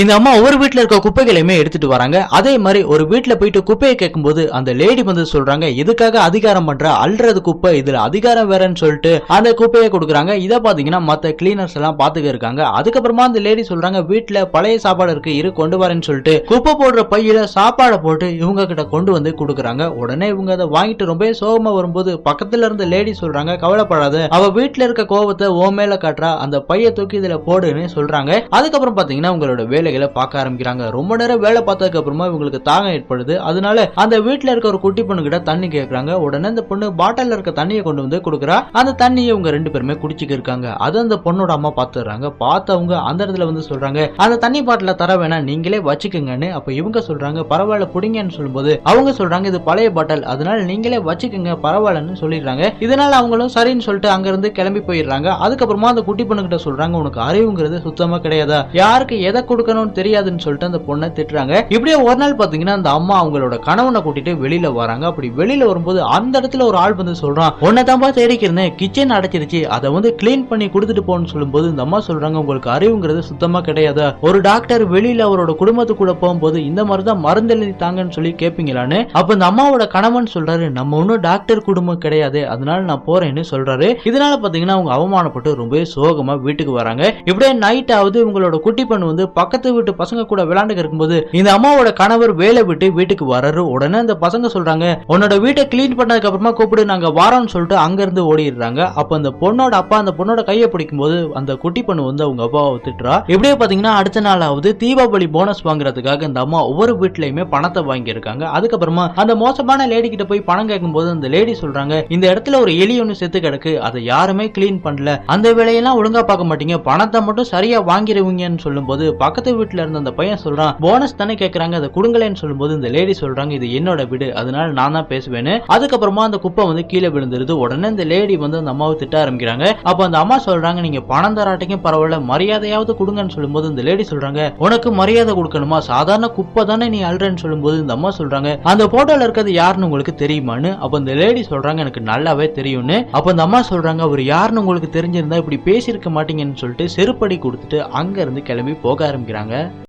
இந்த அம்மா ஒவ்வொரு வீட்டுல இருக்க குப்பைகளையுமே எடுத்துட்டு வராங்க. அதே மாதிரி ஒரு வீட்டுல போயிட்டு குப்பையை கேட்கும்போது அந்த லேடி வந்து சொல்றாங்க, இதுக்காக அதிகாரம் பண்ற அல்றது குப்பை, இதுல அதிகாரம் வேறன்னு சொல்லிட்டு அந்த குப்பையை கொடுக்குறாங்க. இதை பாத்தீங்கன்னா மத்த கிளீனர்ஸ் எல்லாம் பாத்துக்க இருக்காங்க. அதுக்கப்புறமா அந்த லேடி சொல்றாங்க, வீட்டுல பழைய சாப்பாடு இருக்கு, இரு கொண்டு வரேன்னு சொல்லிட்டு குப்பை போடுற பையில சாப்பாடை போட்டு இவங்க கிட்ட கொண்டு வந்து கொடுக்குறாங்க. உடனே இவங்க அதை வாங்கிட்டு ரொம்ப சோகமா வரும்போது பக்கத்துல இருந்த லேடி சொல்றாங்க, கவலைப்படாத, அவ வீட்டுல இருக்க கோவத்தை ஓ மேல காட்டுறா, அந்த பைய தூக்கி இதுல போடுன்னு சொல்றாங்க. அதுக்கப்புறம் பாத்தீங்கன்னா உங்களோட வேலைகளை பார்க்க ஆரம்பிக்கிறாங்க. ரொம்ப நேரம் வேலை பார்த்ததுக்கு அப்புறமா இவங்களுக்கு தாகம் ஏற்படுது. அதனால அந்த வீட்டுல இருக்க ஒரு குட்டி பொண்ணு கிட்ட தண்ணி கேட்கறாங்க. உடனே அந்த பொண்ணு பாட்டில் இருக்க தண்ணியை கொண்டு வந்து கொடுக்குறா. அந்த தண்ணியை இவங்க ரெண்டு பேருமே குடிச்சுக்க இருக்காங்க. அது அந்த பொண்ணோட அம்மா பாத்துறாங்க. பார்த்தவங்க அந்த இடத்துல வந்து சொல்றாங்க, அந்த தண்ணி பாட்டில தர வேணாம், நீங்களே வச்சுக்கங்கன்னு. அப்ப இவங்க சொல்றாங்க, பரவாயில்ல புடிங்கன்னு சொல்லும்போது அவங்க சொல்றாங்க, இது பழைய பாட்டில், அதனால நீங்களே வச்சுக்கங்க பரவாயில்லன்னு சொல்லிடுறாங்க. இதனால அவங்களும் சரின்னு சொல்லிட்டு அங்க இருந்து கிளம்பி போயிடுறாங்க. அதுக்கப்புறமா அந்த குட்டி பொண்ணு கிட்ட சொல்றாங்க, உனக்கு அறிவுங்கிறது சுத்தமா கிடையாதா, யாருக்கு எதை கொடுக்கணும்னு தெரியாதுன்னு சொல்லிட்டு அந்த பொண்ணை திட்டுறாங்க. இப்படியே ஒரு நாள் பாத்தீங்கன்னா அந்த அம்மா அவங்களோட கணவனை கூட்டிட்டு வெளியில வராங்க. அப்படி வெளியில வரும்போது அந்த இடத்துல ஒரு ஆள் வந்து சொல்றான், உன்னை தான்பா தேடிக்கிறேன், கிச்சன் அடைச்சிருச்சு, அதை வந்து கிளீன் பண்ணி கொடுத்துட்டு போன்னு சொல்லும்போது இந்த அம்மா சொல்றாங்க, உங்களுக்கு அறிவுங்கிறது சுத்தமா கிடையாது, ஒரு டாக்டர் வெளியில அவரோட குடும்பத்து கூட போகும்போது இந்த மாதிரிதான் மருந்து எழுதி தாங்கன்னு சொல்லி கேட்பீங்களான்னு. அப்ப இந்த அம்மாவோட கணவன் சொல்றாரு, நம்ம ஒன்னும் டாக்டர் குடும்பம் கிடையாது, அதனால நான் போறேன்னு சொல்றாரு. இதனால பாத்தீங்கன்னா அவங்க அவமானப்பட்டு ரொம்ப சோகமா வீட்டுக்கு வராங்க. இப்படியே நைட் ஆகுது. உங்களோட குட்டி பொண்ணு வந்து பக்கத்து வீட்டு பசங்க கூட விளையாண்டு இருக்கும்போது இந்த அம்மாவோட கணவர் வேலை விட்டு வீட்டுக்கு வராரு. உடனே அந்த பசங்க சொல்றாங்க, உன்னோட வீட்டை கிளீன் பண்ணதுக்கு அப்புறமா கூப்பிடு, நாங்க வாரோம்னு சொல்லிட்டு அங்க இருந்து ஓடிடுறாங்க. அப்ப அந்த பொண்ணோட அப்பா அந்த பொண்ணோட கையை பிடிக்கும் போது அந்த குட்டி பொண்ணு வந்து அவங்க அப்பாவை திட்டுறா. இப்படியே பாத்தீங்கன்னா அடுத்த நாளாவது தீபாவளி போனஸ் வாங்குறதுக்காக இந்த அம்மா ஒவ்வொரு வீட்லயுமே பணத்தை வாங்கி இருக்காங்க. அதுக்கப்புறமா அந்த மோசமான லேடி கிட்ட போய் பணம் கேட்கும் போது அந்த லேடி சொல்றாங்க, இந்த இடத்துல ஒரு எலி ஒண்ணு செத்து கிடக்கு, அதை யாருமே கிளீன் பண்ணல, அந்த வேலையெல்லாம் ஒழுங்கா பார்க்க மாட்டீங்க, பணத்தை மட்டும் சரியா வாங்கிடுவீங்கன்னு சொல்லும் போது பக்கத்து வீட்டுல இருந்த அந்த பையன் சொல்றான், போனஸ் தானே கேக்குறாங்க, அதை கொடுங்களேன்னு சொல்லும்போது இந்த லேடி சொல்றாங்க, இது என்னோட வீடு, அதனால நான் தான் பேசுவேன்னு. அதுக்கப்புறமா அந்த குப்பை வந்து கீழே விழுந்துருது. உடனே இந்த லேடி வந்து அந்த அம்மாவை திட்ட ஆரம்பிக்கிறாங்க. அப்ப அந்த அம்மா சொல்றாங்க, நீங்க பணம் தராட்டிக்கும் பரவாயில்ல, மரியாதையாவது கொடுங்கன்னு சொல்லும்போது இந்த லேடி சொல்றாங்க, உனக்கு மரியாதை கொடுக்கணுமா, சாதாரண குப்பை தானே நீ அல்றன்னு சொல்லும்போது இந்த அம்மா சொல்றாங்க, அந்த போட்டோல இருக்கிறது யாருன்னு உங்களுக்கு தெரியுமான்னு. அப்ப இந்த லேடி சொல்றாங்க, எனக்கு நல்லாவே தெரியும்னு. அப்ப அந்த அம்மா சொல்றாங்க, அவர் யாருன்னு உங்களுக்கு தெரிஞ்சிருந்தா இப்படி பேசியிருக்க மாட்டீங்கன்னு சொல்லிட்டு செருப்படி கொடுத்துட்டு அங்க இருந்து கிளம்பி போக ஆரம்பிக்கிறாங்க.